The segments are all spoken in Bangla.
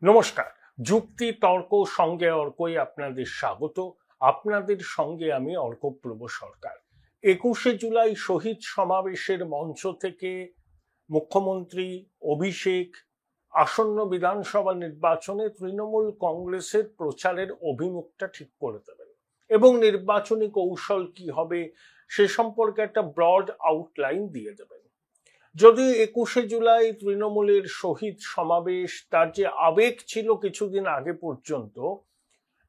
নমস্কার। যুক্তি তর্ক সঙ্গে অর্কই আপনাদের স্বাগত। আপনাদের সঙ্গে আমি অর্কপ্রভ সরকার। 21শে জুলাই শহীদ সমাবেশের মঞ্চ থেকে মুখ্যমন্ত্রী অভিষেক আসন্ন বিধানসভা নির্বাচনে তৃণমূল কংগ্রেসের প্রচারের অভিমুখটা ঠিক করে দেবেন এবং নির্বাচনী কৌশল কি হবে সে সম্পর্কে একটা ব্রড আউটলাইন দিয়ে দেবেন। যদিও 21শে জুলাই তৃণমূলের শহীদ সমাবেশ, তার যে আবেগ ছিল কিছুদিন আগে পর্যন্ত,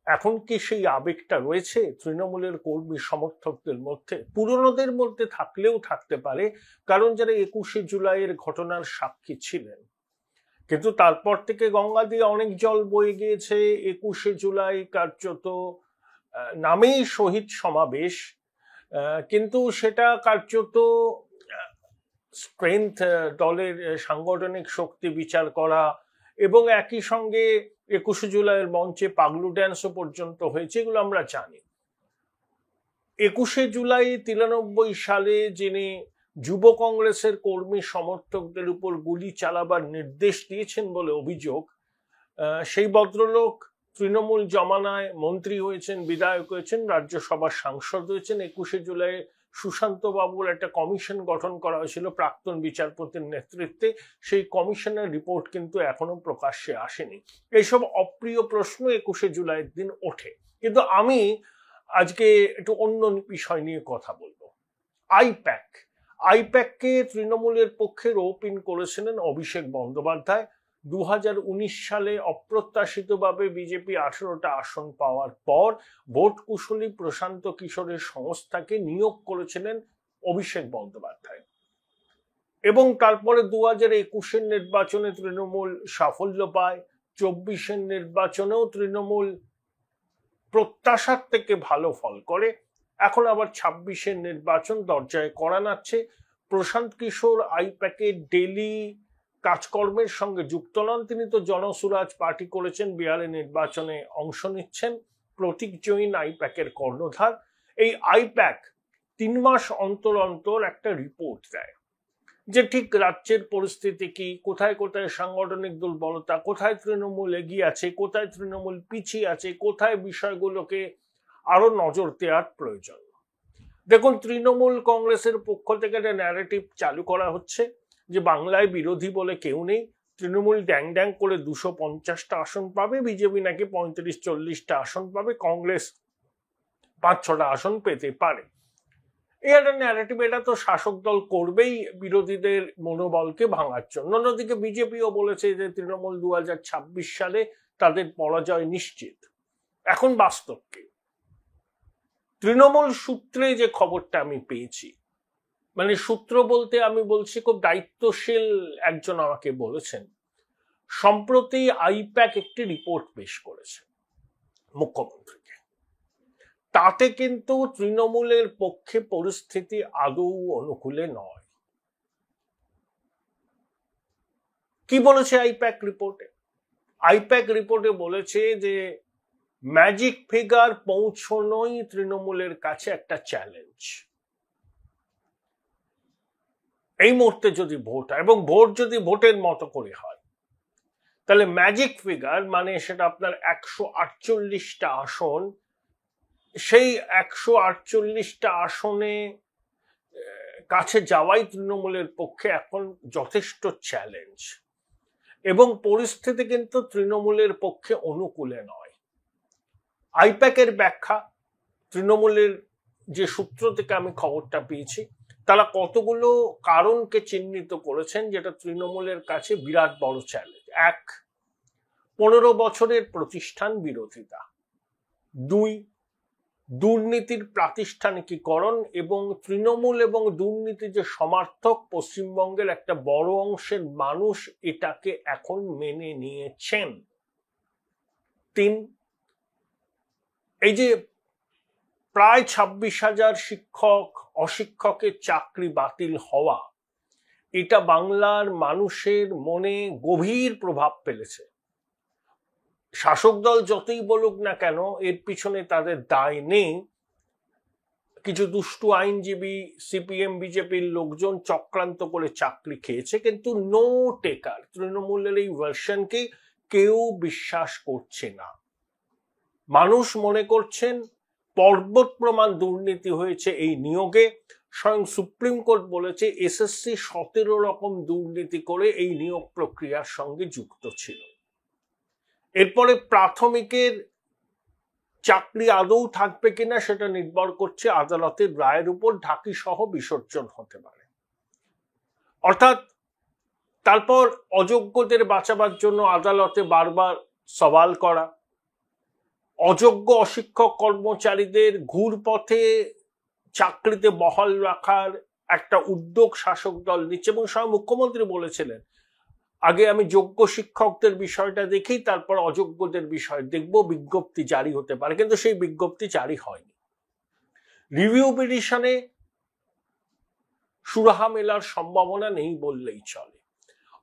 এখন কি সেই আবেগটা রয়েছে তৃণমূলের কর্মী সমর্থকদের মধ্যে? পুরনোদের মধ্যে থাকলেও থাকতে পারে, কারণ যারা 21শে জুলাইয়ের ঘটনার সাক্ষী ছিলেন। কিন্তু তারপর থেকে গঙ্গা দিয়ে অনেক জল বয়ে গিয়েছে। 21শে জুলাই কার্যত নামেই শহীদ সমাবেশ, কিন্তু সেটা কার্যত স্ট্রেংথ, দলের সাংগঠনিক শক্তি বিচার করা, এবং একই সঙ্গে 21শে জুলাইয়ের মঞ্চে পাগলু ড্যান্সও পর্যন্ত হয়েছে, এগুলো আমরা জানি। 21শে জুলাই 93 সালে যিনি যুব কংগ্রেসের কর্মী সমর্থকদের উপর গুলি চালাবার নির্দেশ দিয়েছেন বলে অভিযোগ, সেই ভদ্রলোক তৃণমূল জমানায় মন্ত্রী হয়েছেন, বিধায়ক হয়েছেন, রাজ্যসভার সাংসদ হয়েছেন। 21শে জুলাই সুশান্ত বাবুর একটা কমিশন গঠন করা হয়েছিল প্রাক্তন বিচারপতির নেতৃত্বে। সেই কমিশনের রিপোর্ট কিন্তু এখনো প্রকাশ্যে আসেনি। এইসব অপ্রিয় প্রশ্ন 21শে জুলাইয়ের দিন ওঠে। কিন্তু আমি আজকে একটু অন্য বিষয় নিয়ে কথা বলবো। আইপ্যাককে তৃণমূলের পক্ষে রোপ ইন করেছিলেন অভিষেক বন্দ্যোপাধ্যায়। 2019 সালে অপ্রত্যাশিতভাবে বিজেপি 18টা আসন পাওয়ার পর ভোট কুশলী প্রশান্ত কিশোরের সংস্থাকে নিয়োগ করেছিলেন অভিষেক বন্দ্যোপাধ্যায়, এবং তারপরে 2021-এর নির্বাচনে তৃণমূল সাফল্য পায়। 24-এর নির্বাচনেও তৃণমূল প্রত্যাশার থেকে ভালো ফল করে। এখন আবার 26-এর নির্বাচন দরজায় কড়া নাড়ছে। প্রশান্ত কিশোর আইপ্যাকের ডেলি কাজকর্মের সঙ্গে যুক্ত নন, তিনি তো জনসুরাজ পার্টি করেছেন, বিহারের নির্বাচনে অংশ নিচ্ছেন। প্রতীক জৈন আইপ্যাকের কর্ণধার। এই আইপ্যাক 3 মাস অন্তর অন্তর একটা রিপোর্ট দেয় যে ঠিক রাজ্যের পরিস্থিতি কি, কোথায় কোথায় সাংগঠনিক দুর্বলতা, কোথায় তৃণমূল এগিয়ে আছে, কোথায় তৃণমূল পিছিয়ে আছে, কোথায় বিষয়গুলোকে আরো নজর দেওয়ার প্রয়োজন। দেখুন, তৃণমূল কংগ্রেসের পক্ষ থেকে একটা ন্যারেটিভ চালু করা হচ্ছে যে বাংলায় বিরোধী বলে কেউ নেই, তৃণমূল ড্যাং ড্যাং করে 250টা আসন পাবে, বিজেপি নাকি 35-40টা আসন পাবে, কংগ্রেস 5-6টা আসন পেতে পারে। এই একটা ন্যারেটিভ, এটা তো শাসক দল করবেই বিরোধীদের মনোবলকে ভাঙার জন্য। অন্যদিকে বিজেপিও বলেছে যে তৃণমূল 2026 সালে তাদের পরাজয় নিশ্চিত। এখন বাস্তব কি? তৃণমূল সূত্রে যে খবরটা আমি পেয়েছি, মানে সূত্র বলতে আমি বলছি খুব দায়িত্বশীল একজন আমাকে বলেছেন, সম্প্রতি আইপ্যাক একটি রিপোর্ট পেশ করেছে মুখ্যমন্ত্রীকে। তাতে কিন্তু তৃণমূলের পক্ষে পরিস্থিতি আদৌ অনুকূলে নয়। কি বলেছে আইপ্যাক রিপোর্টে? আইপ্যাক রিপোর্টে বলেছে যে ম্যাজিক ফিগার পৌঁছনোই তৃণমূলের কাছে একটা চ্যালেঞ্জ। এই মুহূর্তে যদি ভোট হয়, এবং ভোট যদি ভোটের মতো করে হয়, তাহলে ম্যাজিক ফিগার মানে সেটা আপনার 148টা আসন। সেই 148টা আসনে কাছে যাওয়াই তৃণমূলের পক্ষে এখন যথেষ্ট চ্যালেঞ্জ, এবং পরিস্থিতি কিন্তু তৃণমূলের পক্ষে অনুকূলে নয়। আইপ্যাকের ব্যাখ্যা, তৃণমূলের যে সূত্র থেকে আমি খবরটা পেয়েছি, তারা কতগুলো কারণকে চিহ্নিত করেছেন যেটা তৃণমূলের কাছে বিরাট বড় চ্যালেঞ্জ। 1, 15 বছরের প্রতিষ্ঠান বিরোধিতা। 2, দুর্নীতির প্রাতিষ্ঠানিকীকরণ, এবং তৃণমূল এবং দুর্নীতি যে সমার্থক পশ্চিমবঙ্গের একটা বড় অংশের মানুষ এটাকে এখন মেনে নিয়েছেন। 3, এই যে প্রায় 26,000 শিক্ষক অশিক্ষকের চাকরি বাতিল হওয়া, এটা বাংলার মানুষের মনে গভীর প্রভাব ফেলেছে। শাসক দল যতই বলুক না কেন এর পিছনে তাদের দায় নেই। কিছু দুষ্টু আইনজীবী, সিপিএম বিজেপির লোকজন চক্রান্ত করে চাকরি খেয়েছে, কিন্তু নো টেকার। তৃণমূলের এই ভার্সনকে কেউ বিশ্বাস করছে না। মানুষ মনে করছেন পর্বত প্রমাণ দুর্নীতি হয়েছে এই নিয়োগে। স্বয়ং সুপ্রিম কোর্ট বলেছে এসএসসি 17 রকম দুর্নীতি করে এই নিয়োগ প্রক্রিয়ার সঙ্গে যুক্ত ছিল। এরপরে প্রাথমিকের চাকরি আদৌ থাকবে কিনা সেটা নির্ভর করছে আদালতের রায়ের উপর, ঢাকি সহ বিসর্জন হতে পারে। অর্থাৎ তারপর অযোগ্যদের বাঁচাবার জন্য আদালতে বারবার সওয়াল করা, অযোগ্য অশিক্ষক কর্মচারীদের ঘুরপথে চাকরিতে বহাল রাখার একটা উদ্যোগ শাসক দল নিচ্ছে। এবং স্বয়ং মুখ্যমন্ত্রী বলেছিলেন আগে আমি যোগ্য শিক্ষকদের বিষয়টা দেখি, তারপর অযোগ্যদের বিষয় দেখব, বিজ্ঞপ্তি জারি হতে পারে। কিন্তু সেই বিজ্ঞপ্তি জারি হয়নি। রিভিউ পিটিশনে সুরাহা মেলার সম্ভাবনা নেই বললেই চলে।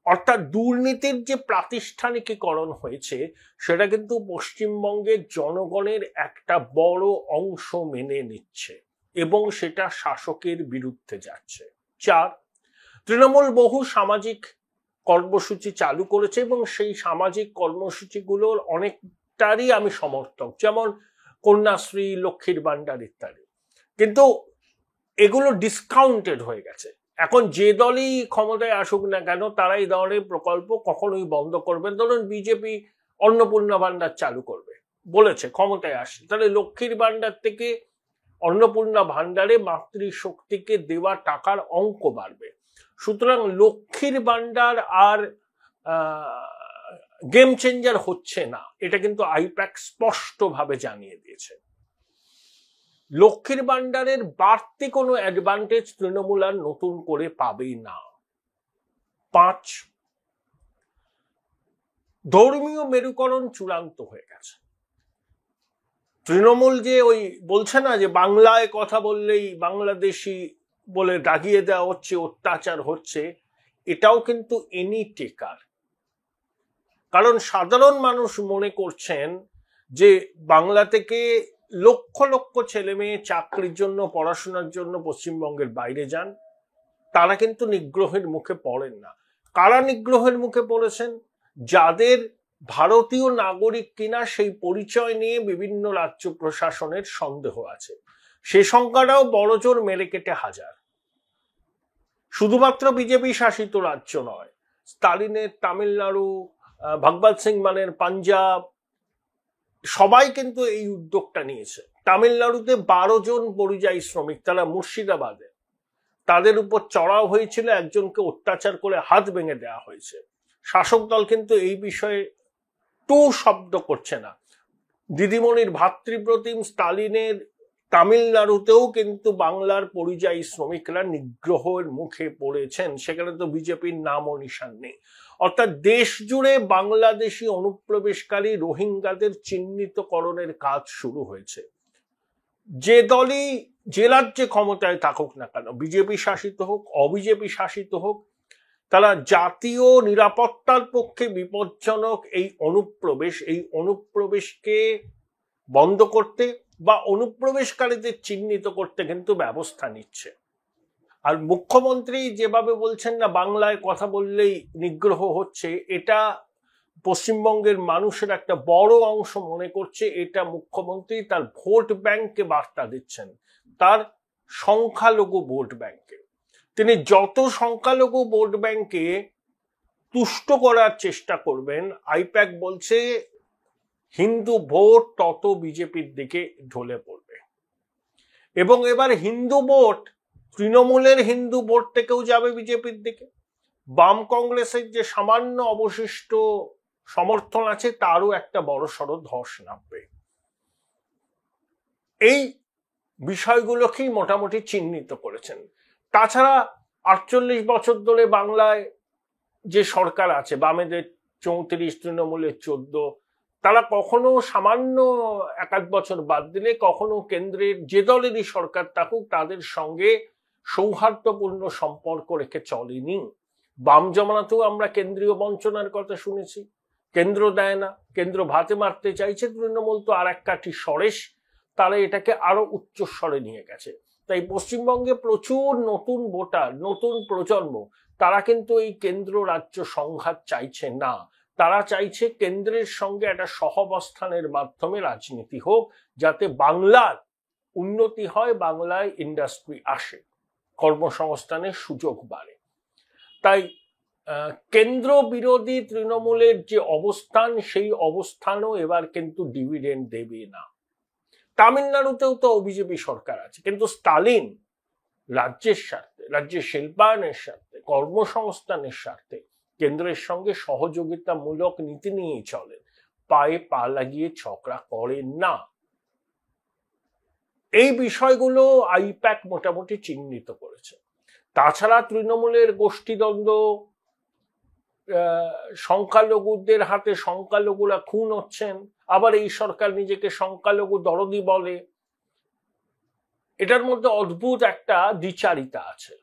অর্থাৎ দুর্নীতির যে প্রাতিষ্ঠানিকীকরণ হয়েছে সেটা কিন্তু পশ্চিমবঙ্গের জনগণের একটা বড় অংশ মেনে নিচ্ছে এবং সেটা শাসকের বিরুদ্ধে যাচ্ছে। 4, তৃণমূল বহু সামাজিক কর্মসূচি চালু করেছে এবং সেই সামাজিক কর্মসূচিগুলোর অনেকটারই আমি সমর্থক, যেমন কন্যাশ্রী, লক্ষ্মীর ভান্ডার ইত্যাদি। কিন্তু এগুলো ডিসকাউন্টেড হয়ে গেছে। এখন যে দলই ক্ষমতায় আসুক না কেন তারা এই ধরনের প্রকল্প কখনোই বন্ধ করবে। ধরুন বিজেপি অন্নপূর্ণা ভান্ডার চালু করবে বলেছে, ক্ষমতায় আসে, তাহলে লক্ষ্মীর ভান্ডার থেকে অন্নপূর্ণা ভান্ডারে মাতৃশক্তিকে দেওয়া টাকার অঙ্ক বাড়বে। সুতরাং লক্ষ্মীর ভান্ডার আর গেম চেঞ্জার হচ্ছে না, এটা কিন্তু আইপ্যাক স্পষ্টভাবে জানিয়ে দিয়েছে। লক্ষ্মীর ভান্ডারের বাড়তি কোনো অ্যাডভান্টেজ তৃণমূল আর নতুন করে পাবেই না। 5, ধর্মীয় মেরুকরণ চূড়ান্ত হয়ে গেছে। তৃণমূল যে ওই বলছে না যে বাংলায় কথা বললেই বাংলাদেশি বলে দাগিয়ে দেওয়া হচ্ছে, অত্যাচার হচ্ছে, এটাও কিন্তু এনি টেকার। কারণ সাধারণ মানুষ মনে করছেন যে বাংলা থেকে লক্ষ লক্ষ ছেলে মেয়ে চাকরির জন্য, পড়াশোনার জন্য পশ্চিমবঙ্গের বাইরে যান, তারা কিন্তু নিগ্রহের মুখে পড়েন না। কারা নিগ্রহের মুখে পড়েছেন? যাদের ভারতীয় নাগরিক কিনা সেই পরিচয় নিয়ে বিভিন্ন রাজ্য প্রশাসনের সন্দেহ আছে। সে সংখ্যাটাও বড়জোর মেরে কেটে 1000। শুধুমাত্র বিজেপি শাসিত রাজ্য নয়, স্টালিনের তামিলনাড়ু, ভগবত সিং মানের পাঞ্জাব, সবাই কিন্তু এই উদ্যোগটা নিয়েছে। তামিলনাড়ুতে 12 জন পরিযায়ী শ্রমিক, তারা মুর্শিদাবাদে, তাদের উপর চড়াও হয়েছিল, একজনকে অত্যাচার করে হাত ভেঙে দেওয়া হয়েছে। শাসক দল কিন্তু এই বিষয়ে টু শব্দ করছে না। দিদিমণির ভাতৃপ্রতিম স্টালিনের তামিলনাড়ুতেও কিন্তু বাংলার পরিযায়ী শ্রমিকরা নিগ্রহের মুখে পড়েছেন, সেখানে তো বিজেপির নাম ও নিশান নেই। অর্থাৎ দেশ জুড়ে বাংলাদেশি অনুপ্রবেশকারী রোহিঙ্গাদের চিহ্নিতকরণের কাজ শুরু হয়েছে। যে দলই যে রাজ্যে ক্ষমতায় থাকুক না কেন, বিজেপি শাসিত হোক, অবিজেপি শাসিত হোক, তারা জাতীয় নিরাপত্তার পক্ষে বিপজ্জনক এই অনুপ্রবেশকে বন্ধ করতে বা অনুপ্রবেশকারীদের চিহ্নিত করতে কিন্তু ব্যবস্থা নিচ্ছে। আর মুখ্যমন্ত্রী যেভাবে বলছেন না বাংলায় কথা বললেই নিগ্রহ হচ্ছে, এটা পশ্চিমবঙ্গের মানুষের একটা বড় অংশ মনে করছে এটা মুখ্যমন্ত্রী তার ভোট ব্যাংককে বার্তা দিচ্ছেন, তার সংখ্যালঘু ভোট ব্যাংকে। তিনি যত সংখ্যালঘু ভোট ব্যাংকে তুষ্ট করার চেষ্টা করবেন, আইপ্যাক বলছে হিন্দু ভোট তত বিজেপির দিকে ঢলে পড়বে। এবং এবার হিন্দু ভোট তৃণমূলের হিন্দু ভোট থেকেও যাবে বিজেপির দিকে। বাম কংগ্রেসের যে সামান্য অবশিষ্ট সমর্থন আছে তারও একটা বড়সড় ধস নামবে। এই বিষয়গুলোকেই মোটামুটি চিহ্নিত করেছেন। তাছাড়া 48 বছর ধরে বাংলায় যে সরকার আছে, বামেদের 34, তৃণমূলের 14, তারা কখনো সামান্য 1-8 বছর বাদ দিলে কখনো কেন্দ্রের যে দলেরই সরকার থাকুক তাদের সঙ্গে সৌহার্দ্যপূর্ণ সম্পর্ক রেখে চলেনি। বাম জমানাতেও আমরা কেন্দ্রীয় বঞ্চনার কথা শুনেছি, কেন্দ্র দেয় না, কেন্দ্র ভাতে মারতে চাইছে। তৃণমূল তো আর এক কাঠি সরেস, তারা এটাকে আরো উচ্চ স্বরে নিয়ে গেছে। তাই পশ্চিমবঙ্গে প্রচুর নতুন ভোটার, নতুন প্রজন্ম, তারা কিন্তু এই কেন্দ্র রাজ্য সংঘাত চাইছে না, তারা চাইছে কেন্দ্রের সঙ্গে একটা সহাবস্থানের মাধ্যমে রাজনীতি হোক, যাতে বাংলার উন্নতি হয়, বাংলায় ইন্ডাস্ট্রি আসে, কর্মসংস্থানের সুযোগ বাড়ে। তাই কেন্দ্র বিরোধী তৃণমূলের যে অবস্থান, সেই অবস্থানও এবার কিন্তু ডিভিডেন্ড দেবে না। তামিলনাড়ুতেও তো বিজেপি সরকার আছে, কিন্তু স্টালিন রাজ্যের স্বার্থে, রাজ্যের শিল্পায়নের স্বার্থে, কর্মসংস্থানের স্বার্থে কেন্দ্রের সঙ্গে সহযোগিতামূলক নীতি নিয়েই চলেন, পায়ে পা লাগিয়ে ঝগড়া করেন না। এই বিষয়গুলো আইপ্যাক মোটামুটি চিহ্নিত করেছে। তাছাড়া তৃণমূলের গোষ্ঠীদ্বন্দ্ব, সংখ্যালঘুদের হাতে সংখ্যালঘুরা খুন হচ্ছেন, আবার এই সরকার নিজেকে সংখ্যালঘু দরদি বলে, এটার মধ্যে অদ্ভুত একটা দ্বিচারিতা আছে।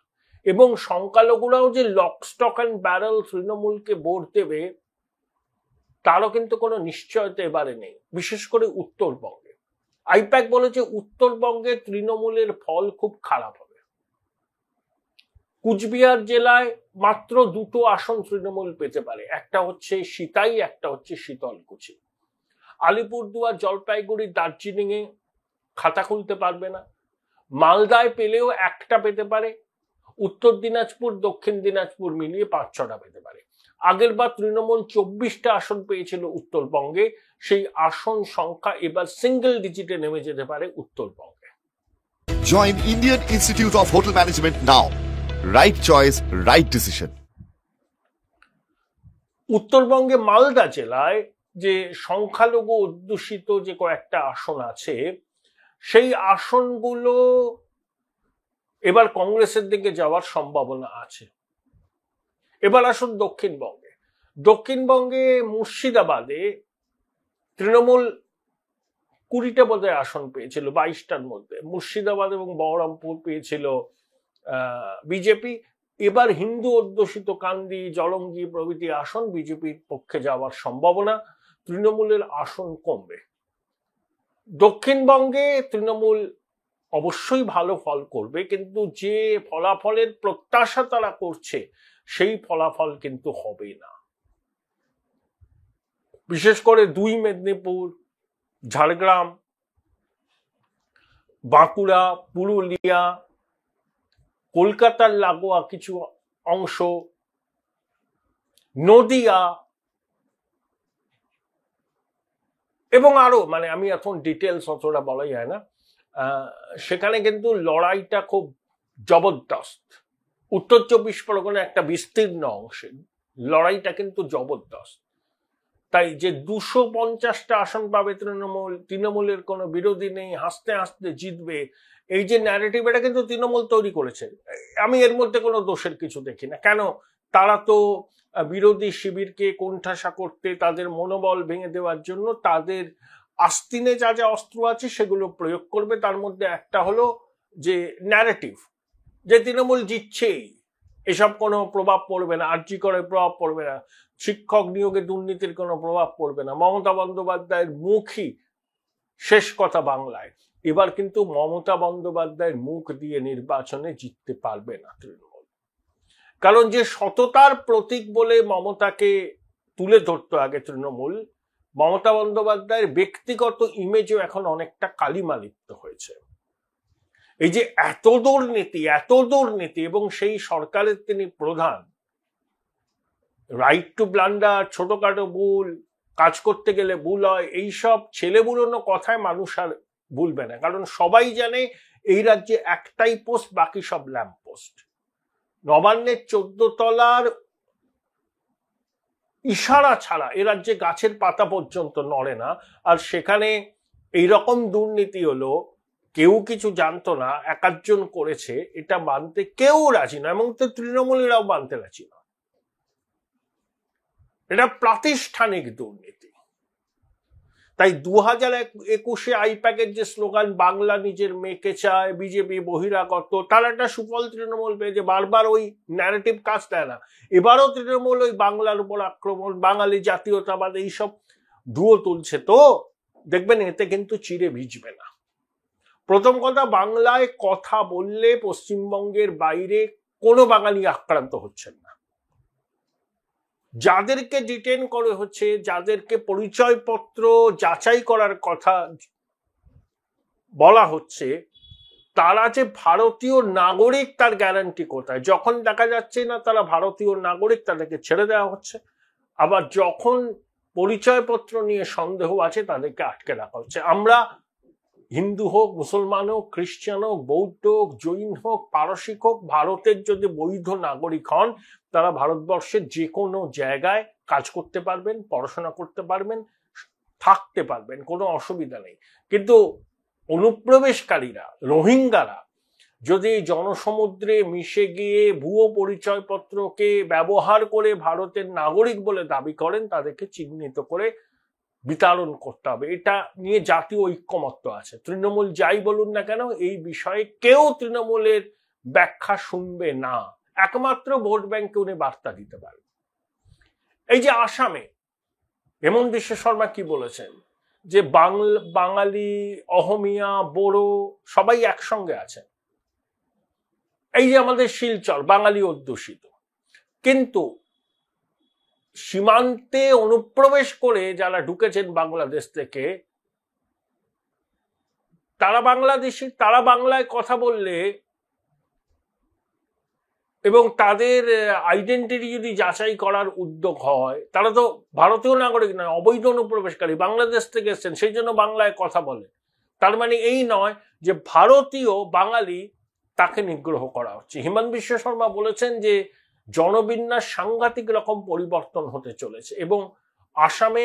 এবং সংখ্যালঘুরাও যে লক স্টক অ্যান্ড ব্যারেল তৃণমূলকে ভোট দেবে তারও কিন্তু কোনো নিশ্চয়তা এবারে নেই, বিশেষ করে উত্তরবঙ্গে। আইপ্যাক বলেছে উত্তরবঙ্গে তৃণমূলের ফল খুব খারাপ হবে। কুচবিহার জেলায় মাত্র 2টো আসন তৃণমূল পেতে পারে, একটা হচ্ছে সিতাই, একটা হচ্ছে শীতলকুচি। আলিপুরদুয়ার, জলপাইগুড়ি, দার্জিলিং এ খাতা খুলতে পারবে না। মালদায় পেলেও একটা পেতে পারে, উত্তর দিনাজপুর, দক্ষিণ দিনাজপুর মিলিয়ে 5-6টা পেতে পারে। আগের বার তৃণমূল 24টা আসন পেয়েছিল উত্তরবঙ্গে, সেই আসন সংখ্যা এবার সিঙ্গেল ডিজিটে নেমে যেতে পারে উত্তরবঙ্গে। Join Indian Institute of Hotel Management now. Right choice, right decision. উত্তরবঙ্গে মালদা জেলায় যে সংখ্যালঘু অধ্যুষিত যে কয়েকটা আসন আছে, সেই আসনগুলো এবার কংগ্রেসের দিকে যাওয়ার সম্ভাবনা আছে। এবার আসুন দক্ষিণবঙ্গে। দক্ষিণবঙ্গে মুর্শিদাবাদে তৃণমূল 20টা বোধহয় আসন পেয়েছিল 22টার মধ্যে, মুর্শিদাবাদ এবং বহরমপুর পেয়েছিল বিজেপি। এবার হিন্দু অধ্যুষিত কান্দি, জলঙ্গি প্রভৃতি আসন বিজেপির পক্ষে যাওয়ার সম্ভাবনা, তৃণমূলের আসন কমবে। দক্ষিণবঙ্গে তৃণমূল অবশ্যই ভালো ফল করবে, কিন্তু যে ফলাফলের প্রত্যাশা তারা করছে সেই ফলাফল কিন্তু হবে না। বিশেষ করে 2 মেদিনীপুর, ঝাড়গ্রাম, বাঁকুড়া, পুরুলিয়া, কলকাতার লাগোয়া কিছু অংশ, নদিয়া এবং আরো, মানে আমি এখন ডিটেলস অতটা বলা যায় না, সেখানে কিন্তু লড়াইটা খুব জবরদস্ত। উত্তর 24 পরগনা একটা বিস্তীর্ণ অংশে লড়াইটা কিন্তু জবরদস্ত। তাই যে 250টা আসন পাবে তৃণমূলের কোনো বিরোধী নেই, হাসতে হাসতে জিতবে, এই যে ন্যারেটিভ, এটা কিন্তু তৃণমূল তৈরি করেছে। আমি এর মধ্যে কোনো দোষের কিছু দেখি না। কেন? তারা তো বিরোধী শিবিরকে কোণঠাসা করতে, তাদের মনোবল ভেঙে দেওয়ার জন্য তাদের আস্তিনে যা যা অস্ত্র আছে সেগুলো প্রয়োগ করবে। তার মধ্যে একটা হলো যে ন্যারেটিভ, যে তৃণমূল জিতছেই, এসব কোনো প্রভাব পড়বে না, আরজি করে প্রভাব পড়বে না, শিক্ষক নিয়োগে দুর্নীতির কোনো প্রভাব পড়বে না, মমতা বন্দ্যোপাধ্যায়ের মুখই শেষ কথা বাংলায়। এবার কিন্তু মমতা বন্দ্যোপাধ্যায়ের মুখ দিয়ে নির্বাচনে জিততে পারবে না তৃণমূল। কারণ যে সততার প্রতীক বলে মমতাকে তুলে ধরতো আগে তৃণমূল, মমতা বন্দ্যোপাধ্যায়ের ব্যক্তিগত ইমেজও এখন অনেকটা কালিমা লিপ্ত হয়েছে। এই যে এত দুর্নীতি এবং সেই সরকারের তিনি প্রধান, রাইট টু ব্লান্ডার, ছোটখাটো ভুল, কাজ করতে গেলে ভুল হয়, এইসব ছেলে বুড়োনো কথায় মানুষ আর ভুলবে না। কারণ সবাই জানে এই রাজ্যে একটাই পোস্ট, বাকি সব ল্যাম্প পোস্ট। নবান্নের 14 তলার ইশারা ছাড়া এ রাজ্যে গাছের পাতা পর্যন্ত নড়ে না। আর সেখানে এইরকম দুর্নীতি হলো, কেউ কিছু জানতো না, একাধজন করেছে, এটা মানতে কেউ রাজি না, এবং তো তৃণমূলীরাও মানতে রাজি না। এটা প্রাতিষ্ঠানিক দুর্নীতি। তাই 2021 আইপ্যাকের যে স্লোগান, বাংলা নিজের মেয়েকে চায়, বিজেপি বহিরাগত, তার একটা সুফল তৃণমূল পেয়েছে। বারবার ওই ন্যারেটিভ কাজ দেয় না। এবারও তৃণমূল ওই বাংলার উপর আক্রমণ, বাঙালি জাতীয়তাবাদ, এইসব ধুয়ো তুলছে। তো দেখবেন এতে কিন্তু চিড়ে ভিজবে না। প্রথম কথা, বাংলায় কথা বললে পশ্চিমবঙ্গের বাইরে কোনো বাঙালি আক্রান্ত হচ্ছেন না। যাদেরকে ডিটেন করে হচ্ছে, যাদেরকে পরিচয়পত্র যাচাই করার কথা বলা হচ্ছে, তারা যে ভারতীয় নাগরিক তার গ্যারান্টি কোথায়? যখন দেখা যাচ্ছে না তারা ভারতীয় নাগরিক, তাদেরকে ছেড়ে দেওয়া হচ্ছে। আবার যখন পরিচয়পত্র নিয়ে সন্দেহ আছে তাদেরকে আটকে রাখা হচ্ছে। আমরা হিন্দু হোক, মুসলমান হোক, খ্রিস্টান হোক, বৌদ্ধ হোক, জৈন হোক, পারসিক হোক, ভারতের যদি বৈধ নাগরিক হন তারা ভারতবর্ষের যে কোনো জায়গায় কাজ করতে পারবেন, পড়াশোনা করতে পারবেন, থাকতে পারবেন, কোনো অসুবিধা নেই। কিন্তু অনুপ্রবেশকারীরা, রোহিঙ্গারা যদি জনসমুদ্রে মিশে গিয়ে ভুয়ো পরিচয়পত্রকে ব্যবহার করে ভারতের নাগরিক বলে দাবি করেন, তাদেরকে চিহ্নিত করে বিতাড়ন করতে হবে। এটা নিয়ে জাতীয় ঐক্যমত্য আছে। তৃণমূল যাই বলুন না কেন, এই বিষয়ে কেউ তৃণমূলের ব্যাখ্যা শুনবে না। একমাত্র ভোট ব্যাংকে উনি বার্তা দিতে পারেন। এই যে আসামে হেমন্ত বিশ্ব শর্মা কি বলেছেন, যে বাঙালি, অহমিয়া, বোড়ো সবাই একসঙ্গে আছেন। এই যে আমাদের শিলচর বাঙালি অধ্যুষিত, কিন্তু সীমান্তে অনুপ্রবেশ করে যারা ঢুকেছেন বাংলাদেশ থেকে, তারা বাংলাদেশি, তারা বাংলায় কথা বললে এবং তাদের আইডেন্টিটি যদি যাচাই করার উদ্যোগ হয়, তারা তো ভারতীয় নাগরিক নয়, অবৈধ অনুপ্রবেশকারী, বাংলাদেশ থেকে এসছেন, সেই জন্য বাংলায় কথা বলে। তার মানে এই নয় যে ভারতীয় বাঙালি তাকে নিগ্রহ করা হচ্ছে। হিমন্ত বিশ্ব শর্মা বলেছেন যে জনবিন্যাস সাংঘাতিক রকম পরিবর্তন হতে চলেছে এবং আসামে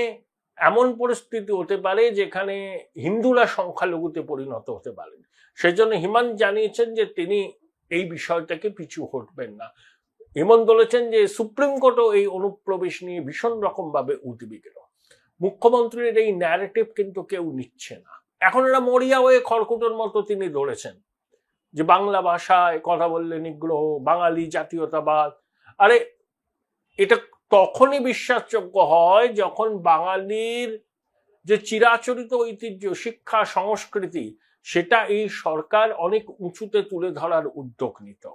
এমন পরিস্থিতি হতে পারে যেখানে হিন্দুরা সংখ্যালঘুতে পরিণত হতে পারেন। সেই জন্য হিমন্ত জানিয়েছেন যে তিনি এই বিষয়টাকে পিছু হটবেন না। হেমন্ত বলেছেন যে সুপ্রিম কোর্টও এই অনুপ্রবেশ নিয়ে ভীষণ রকম ভাবে উদ্বিগ্ন। মুখ্যমন্ত্রীর এই ন্যারেটিভ কিন্তু কেউ নিচ্ছে না। এখন এরা মরিয়া হয়ে খড়কুটোর মতো তিনি ধরেছেন যে বাংলা ভাষায় কথা বললে নিগ্রহ, বাঙালি জাতীয়তাবাদ। আরে এটা তখনই বিশ্বাসযোগ্য হয় যখন বাঙালির যে চিরাচরিত ঐতিহ্য, শিক্ষা, সংস্কৃতি, সেটা এই সরকার অনেক উঁচুতে তুলে ধরার উদ্যোগ নিত।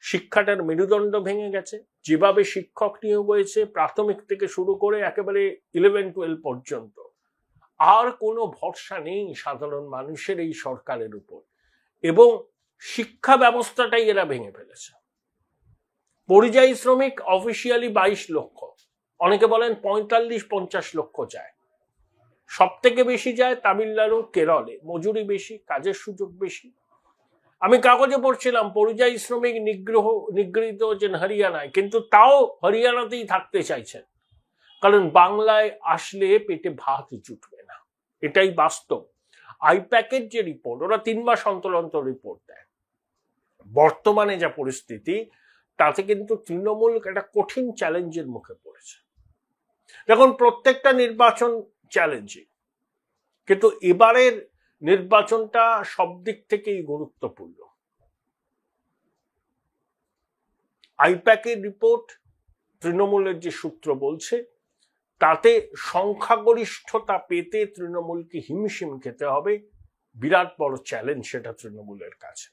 শিক্ষাটার মেরুদণ্ড ভেঙে গেছে। যেভাবে শিক্ষক নিয়োগ হয়েছে প্রাথমিক থেকে শুরু করে একেবারে 11-12 পর্যন্ত, আর কোনো ভরসা নেই সাধারণ মানুষের এই সরকারের উপর। এবং শিক্ষা ব্যবস্থাটাই এরা ভেঙে ফেলেছে। পরিযায়ী শ্রমিক অফিসিয়ালি 22 লক্ষ, অনেকে বলেন 45-50 লক্ষ যায়। সব থেকে বেশি যায় তামিলনাড়ু, কেরলে। মজুরি বেশি, কাজের সুযোগ বেশি। আমি কাগজে পড়ছিলাম পরিযায়ী শ্রমিক নিগৃহীত হচ্ছেন হরিয়ানায়, কিন্তু তাও হরিয়ানাতেই থাকতে চাইছেন, কারণ বাংলায় আসলে পেটে ভাত জুটবে না। এটাই বাস্তব। আইপ্যাকের যে রিপোর্ট, ওরা 3 মাস অন্তর অন্তর রিপোর্ট দেয়। বর্তমানে যা পরিস্থিতি, তাতে কিন্তু তৃণমূল একটা কঠিন চ্যালেঞ্জের মুখে পড়েছে। দেখুন, প্রত্যেকটা নির্বাচন চ্যালেঞ্জিং, কিন্তু এবারের নির্বাচনটা সব দিক থেকেই গুরুত্বপূর্ণ। আইপ্যাকের রিপোর্ট, তৃণমূলের যে সূত্র বলছে, তাতে সংখ্যাগরিষ্ঠতা পেতে তৃণমূলকে হিমশিম খেতে হবে। বিরাট বড় চ্যালেঞ্জ সেটা তৃণমূলের কাছে।